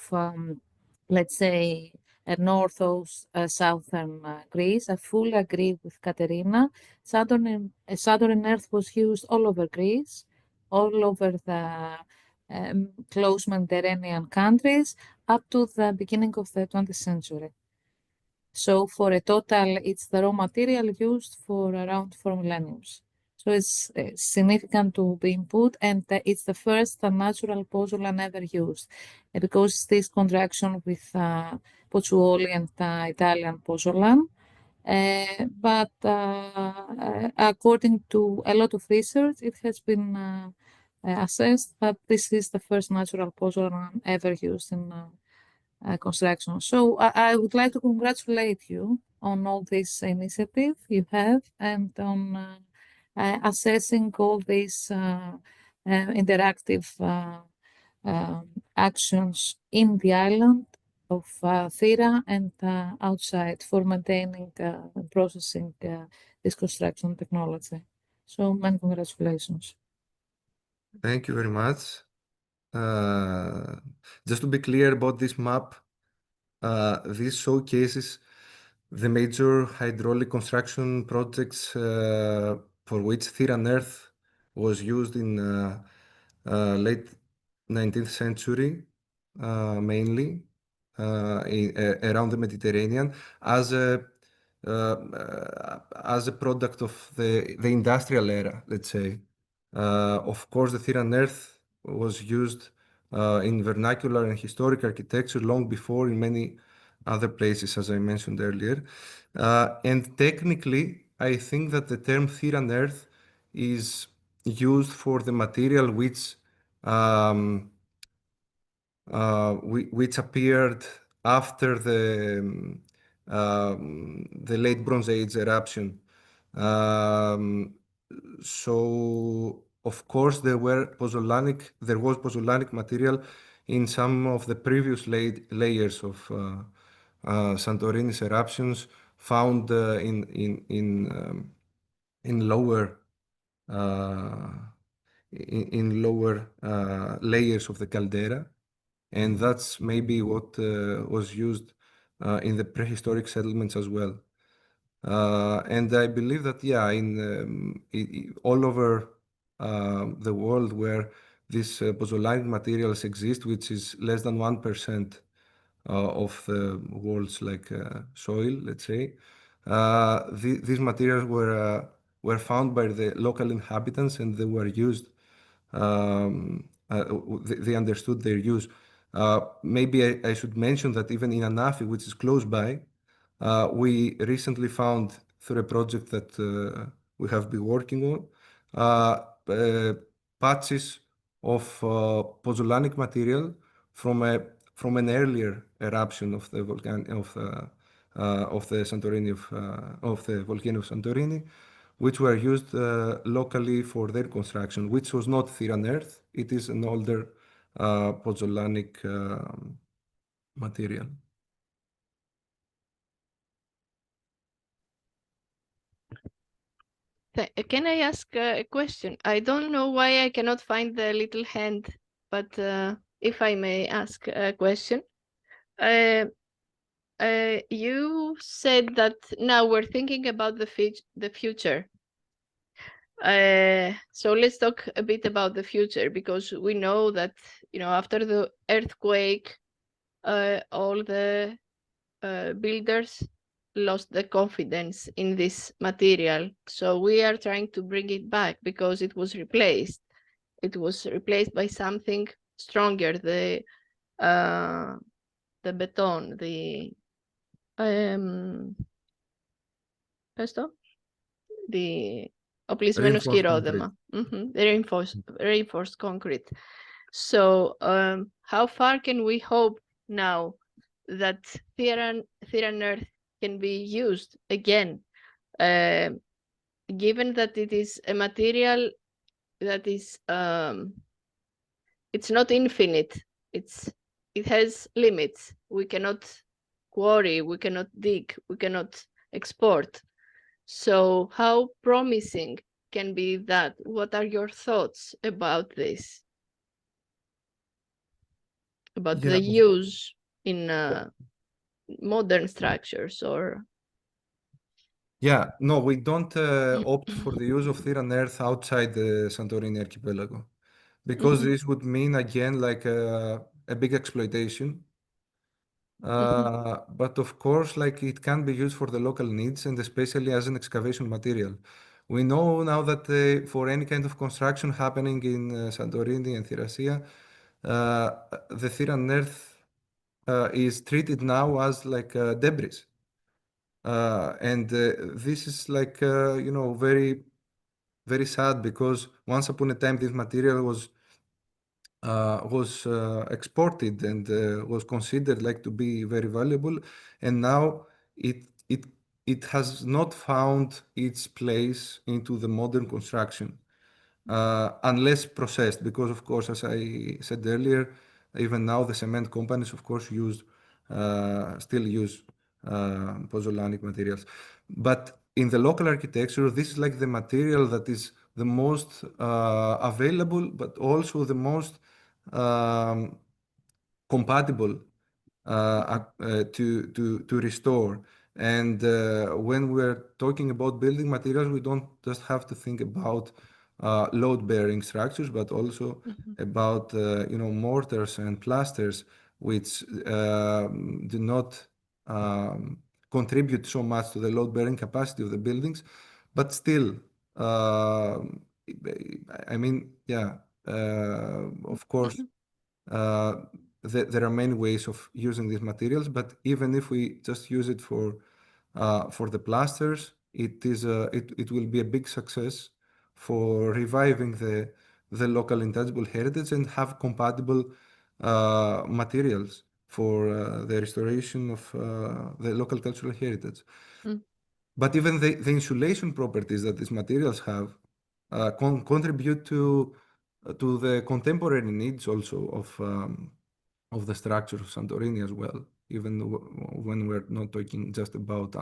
let's say, north or southern Greece. I fully agree with Katerina. Santorini earth was used all over Greece, all over the close Mediterranean countries, up to the beginning of the 20th century. So for a total, it's the raw material used for around 4 millenniums. So it's significant to be input, and it's the first natural pozzolan ever used, because this contraction with Pozzuoli and Italian pozzolan. But according to a lot of research, it has been assessed that this is the first natural pozzolan ever used in construction. So I would like to congratulate you on all this initiative you have and on assessing all these interactive actions in the island of thera and outside for maintaining and processing this construction technology. So many congratulations. Thank you very much. Just to be clear about this map, this showcases the major hydraulic construction projects for which theran earth was used in late 19th century, mainly around the Mediterranean as a product of the industrial era, let's say. Of course, the theran earth was used in vernacular and historic architecture long before in many other places, as I mentioned earlier. And technically, I think that the term theran earth is used for the material which appeared after the late Bronze Age eruption. So of course there was pozzolanic material in some of the previous layers of Santorini's eruptions found in lower layers of the caldera, and that's maybe what was used in the prehistoric settlements as well. And I believe that, yeah, all over the world where these pozzolanic materials exist, which is less than 1% of the world's soil, let's say, these materials were found by the local inhabitants, and they were used. They understood their use. Maybe I should mention that even in Anafi, which is close by, we recently found through a project that we have been working on patches of pozzolanic material from an earlier eruption of the Santorini of the volcano of Santorini, which were used locally for their construction, which was not theran earth. It is an older pozzolanic material. Can I ask a question? I don't know why I cannot find the little hand, but if I may ask a question. You said that now we're thinking about the future. So let's talk a bit about the future, because we know that, after the earthquake, all the builders lost the confidence in this material. So we are trying to bring it back because it was replaced. It was replaced by something stronger, the beton, the οπλισμένο σκυρόδεμα, the reinforced concrete. So how far can we hope now that theran earth can be used again, given that it is a material that is it's not infinite, it has limits. We cannot quarry, we cannot dig, we cannot export. So how promising can be that? What are your thoughts about this? About the use in modern structures or... Yeah, no, we don't opt for the use of theran earth outside the Santorini Archipelago, because this would mean, again, like a big exploitation. But of course, it can be used for the local needs, and especially as an excavation material. We know now that for any kind of construction happening in Santorini and Thracia, the theran earth is treated now as debris. And this is very, very sad, because once upon a time this material was exported and was considered to be very valuable, and now it has not found its place into the modern construction unless processed, because of course, as I said earlier, even now the cement companies of course use still use pozzolanic materials. But in the local architecture, this is like the material that is the most available, but also the most compatible to restore. And when we're talking about building materials, we don't just have to think about load-bearing structures, but also about mortars and plasters, which do not contribute so much to the load-bearing capacity of the buildings, but still, I mean, yeah, of course, there are many ways of using these materials, but even if we just use it for the plasters, it will be a big success for reviving the local intangible heritage and have compatible materials for the restoration of the local cultural heritage. But even the insulation properties that these materials have contribute to the contemporary needs also of the structure of Santorini as well, even when we're not talking just about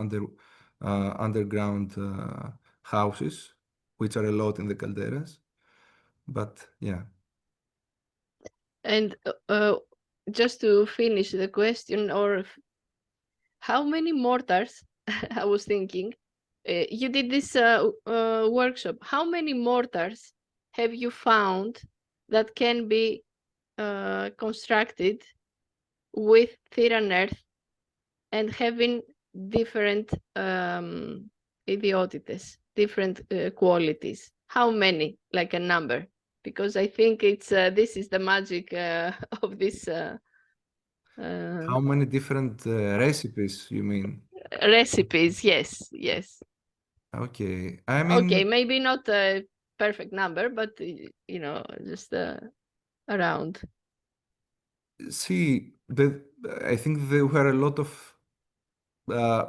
underground houses, which are a lot in the calderas. But yeah. And just to finish the question, or how many mortars, I was thinking, you did this workshop, how many mortars have you found that can be constructed with theran earth and having different idiotitides, different qualities? How many, like a number? Because I think it's this is the magic of this. How many different recipes, you mean? Recipes, yes. Okay, I mean... Okay, maybe not a perfect number, but, just around. See, I think there were a lot of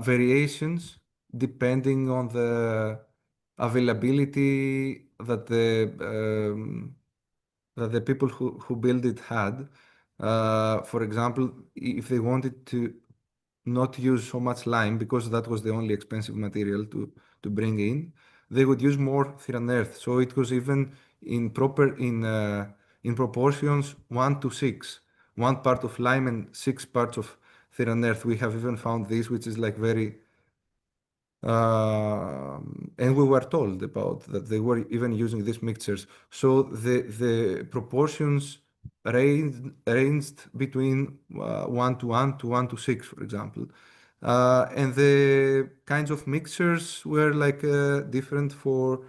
variations depending on the availability that the people who built it had. For example, if they wanted to not use so much lime because that was the only expensive material to bring in, they would use more theran earth. So it was even in proportions 1:6, 1 part of lime and 6 parts of theran earth. We have even found this, which is like very and we were told about that they were even using these mixtures. So the proportions ranged between 1:1 to 1:6, for example. And the kinds of mixtures were like different for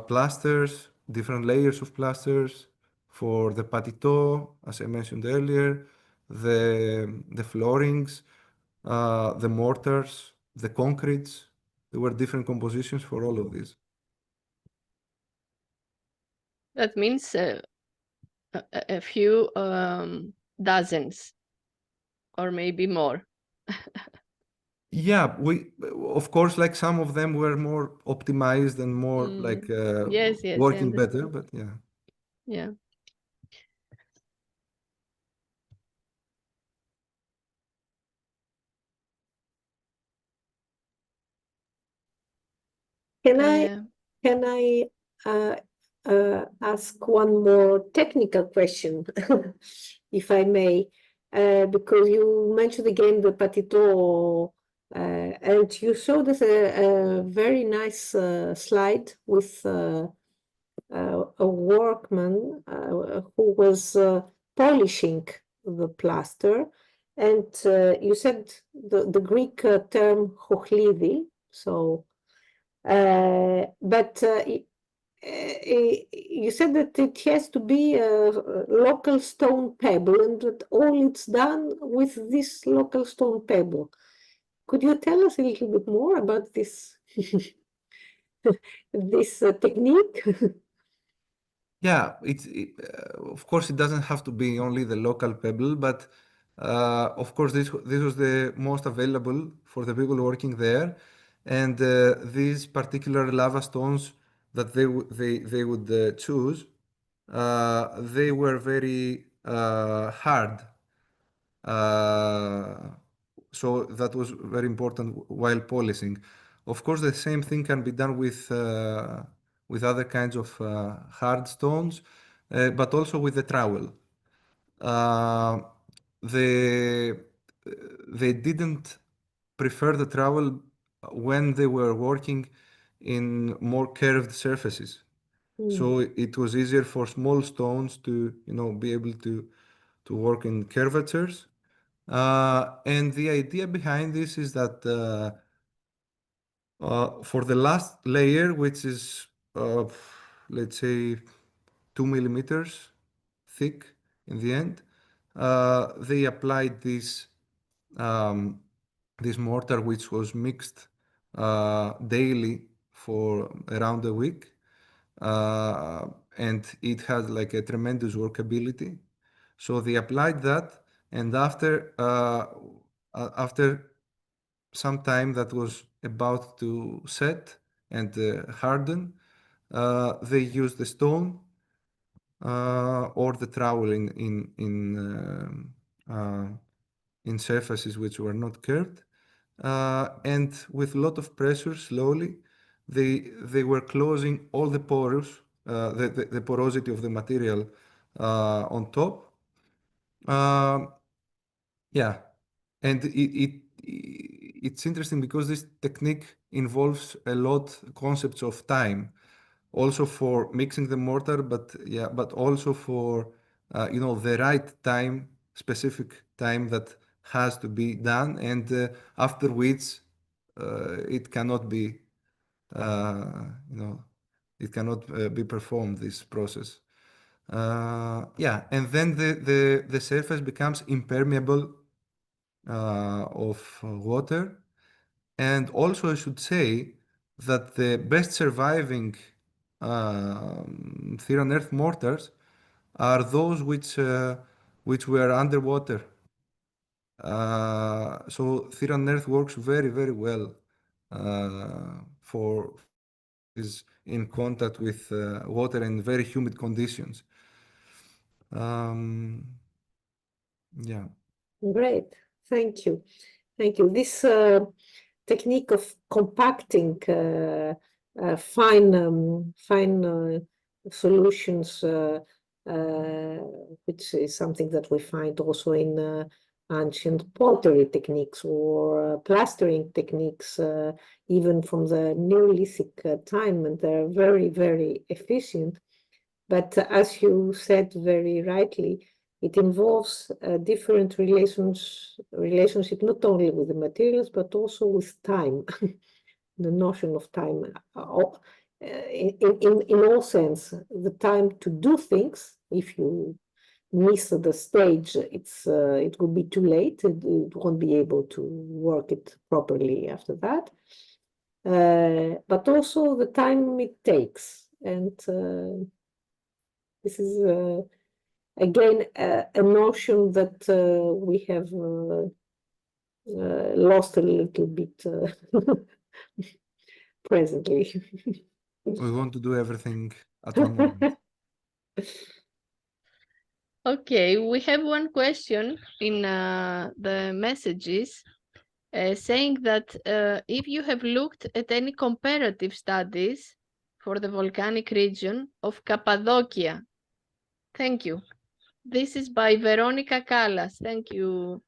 plasters, different layers of plasters, for the patito, as I mentioned earlier, the floorings, the mortars, the concretes. There were different compositions for all of these. That means a few dozens, or maybe more. Yeah, of course, like some of them were more optimized and more like Yes, working better, but yeah. Yeah. Can I ask one more technical question, if I may? Because you mentioned again the patito, and you showed us a very nice slide with a workman who was polishing the plaster, and you said the Greek term chochlidi, so. But you said that it has to be a local stone pebble, and that all it's done with this local stone pebble. Could you tell us a little bit more about this this technique? Yeah, of course, it doesn't have to be only the local pebble, but of course, this was the most available for the people working there. And these particular lava stones that they would choose, they were very hard. So that was very important while polishing. Of course, the same thing can be done with other kinds of hard stones, but also with the trowel. They they didn't prefer the trowel when they were working in more curved surfaces. So it was easier for small stones to, be able to work in curvatures. And the idea behind this is that for the last layer, which is, let's say, 2 millimeters thick in the end, they applied this mortar, which was mixed daily for around a week. And it had like a tremendous workability. So they applied that, and after some time that was about to set and harden, they used the stone or the trowel in surfaces which were not curved, and with a lot of pressure, slowly, they were closing all the pores, the porosity of the material on top. Yeah, and it's interesting because this technique involves a lot concepts of time, also for mixing the mortar, but also for the right time, specific time that has to be done, and after which it cannot be it cannot be performed, this process. Yeah, and then the surface becomes impermeable of water. And also I should say that the best surviving theran earth mortars are those which were underwater. So theran earth works very, very well for is in contact with water in very humid conditions. Yeah. Great. Thank you. Thank you. This technique of compacting fine solutions, which is something that we find also in ancient pottery techniques or plastering techniques, even from the Neolithic time, and they're very, very efficient. But as you said very rightly, it involves a different relationship, not only with the materials, but also with time, the notion of time. In all sense, the time to do things, if you miss the stage, it will be too late. It won't be able to work it properly after that. But also the time it takes. And this is again, a notion that we have lost a little bit presently. We want to do everything at one moment. Okay, we have one question in the messages saying that if you have looked at any comparative studies for the volcanic region of Cappadocia. Thank you. This is by Veronica Callas. Thank you,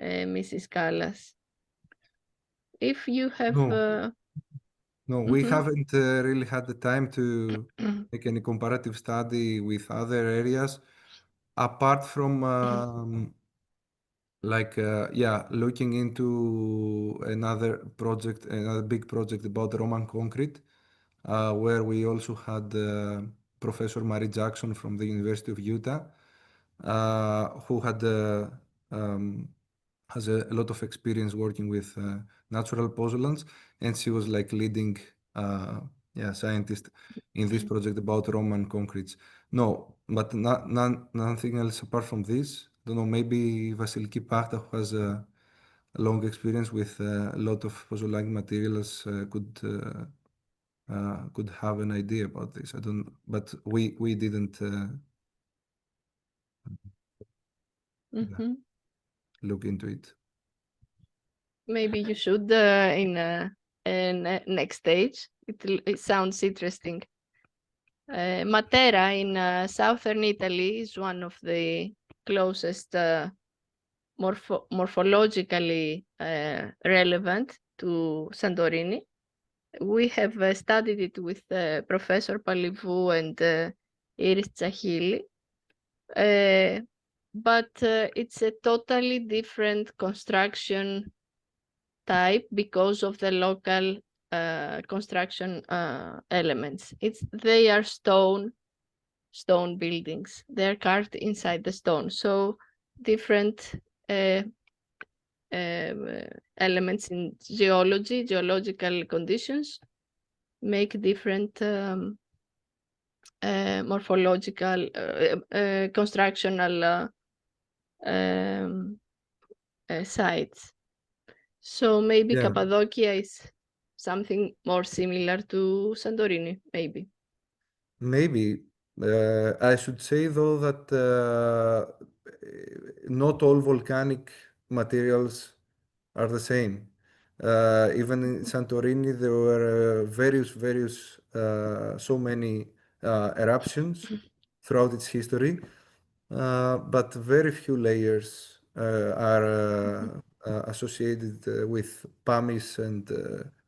Mrs. Callas. If you have... No, we haven't really had the time to make any comparative study with other areas, apart from looking into another big project about Roman concrete, where we also had Professor Mary Jackson from the University of Utah, who has a lot of experience working with natural pozzolans, and she was like leading scientist in this project about Roman concretes. No, but nothing else apart from this. Don't know, maybe Vasiliki Pachta, who has a long experience with a lot of pozzolanic materials, could have an idea about this. I don't, but we didn't. look into it. Maybe you should in next stage. It sounds interesting. Matera in southern Italy is one of the closest morphologically relevant to Santorini. We have studied it with Professor Palivou and Iris Tsahili, but it's a totally different construction type because of the local construction elements. They are stone buildings. They are carved inside the stone. So different elements in geological conditions make different morphological constructional sites. So maybe Yeah. Cappadocia is something more similar to Santorini, maybe. Maybe. I should say though that not all volcanic materials are the same. Even in Santorini, there were various so many eruptions throughout its history, but very few layers are associated with pumice and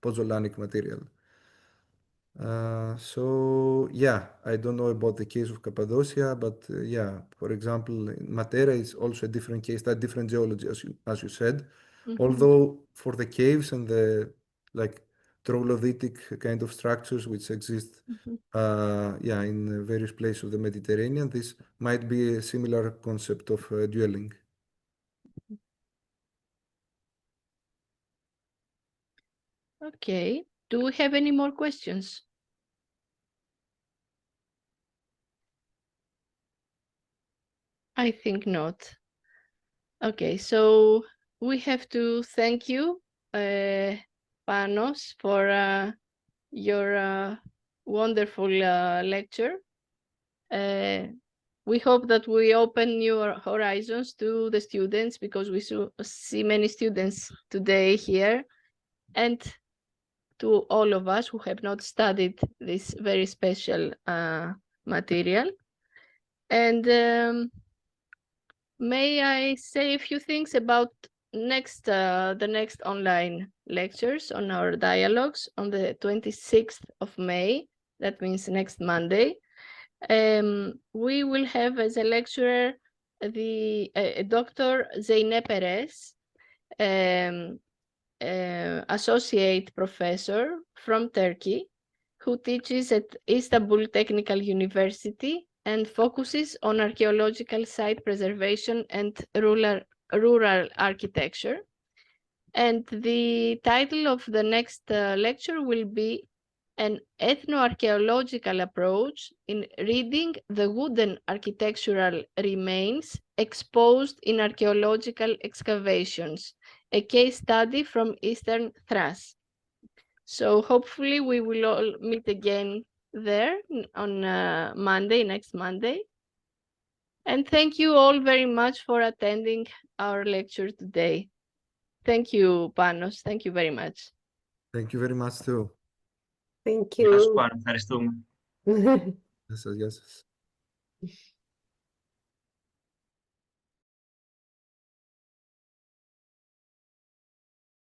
pozzolanic material. So yeah, I don't know about the case of Cappadocia, but yeah, for example, Matera is also a different case, that different geology, as you said. Although for the caves and the like troglodytic kind of structures which exist, yeah, in various places of the Mediterranean, this might be a similar concept of dwelling. Okay. Do we have any more questions? I think not. Okay, so we have to thank you, Panos, for your wonderful lecture. We hope that we open your horizons to the students, because we see many students today here, and to all of us who have not studied this very special material. And may I say a few things about the next online lectures on our dialogues on the 26th of May. That means next Monday. We will have as a lecturer Dr. Zeynep Perez, associate professor from Turkey, who teaches at Istanbul Technical University and focuses on archaeological site preservation and rural architecture. And the title of the next lecture will be An Ethno-Archaeological Approach in Reading the Wooden Architectural Remains Exposed in Archaeological Excavations, a case study from Eastern Thrace. So hopefully we will all meet again there on Monday, next Monday. And thank you all very much for attending our lecture today. Thank you, Panos. Thank you very much. Thank you very much too. Thank Γεια σου, you. Πάνο. Ευχαριστούμε. Γεια σας, γεια σας.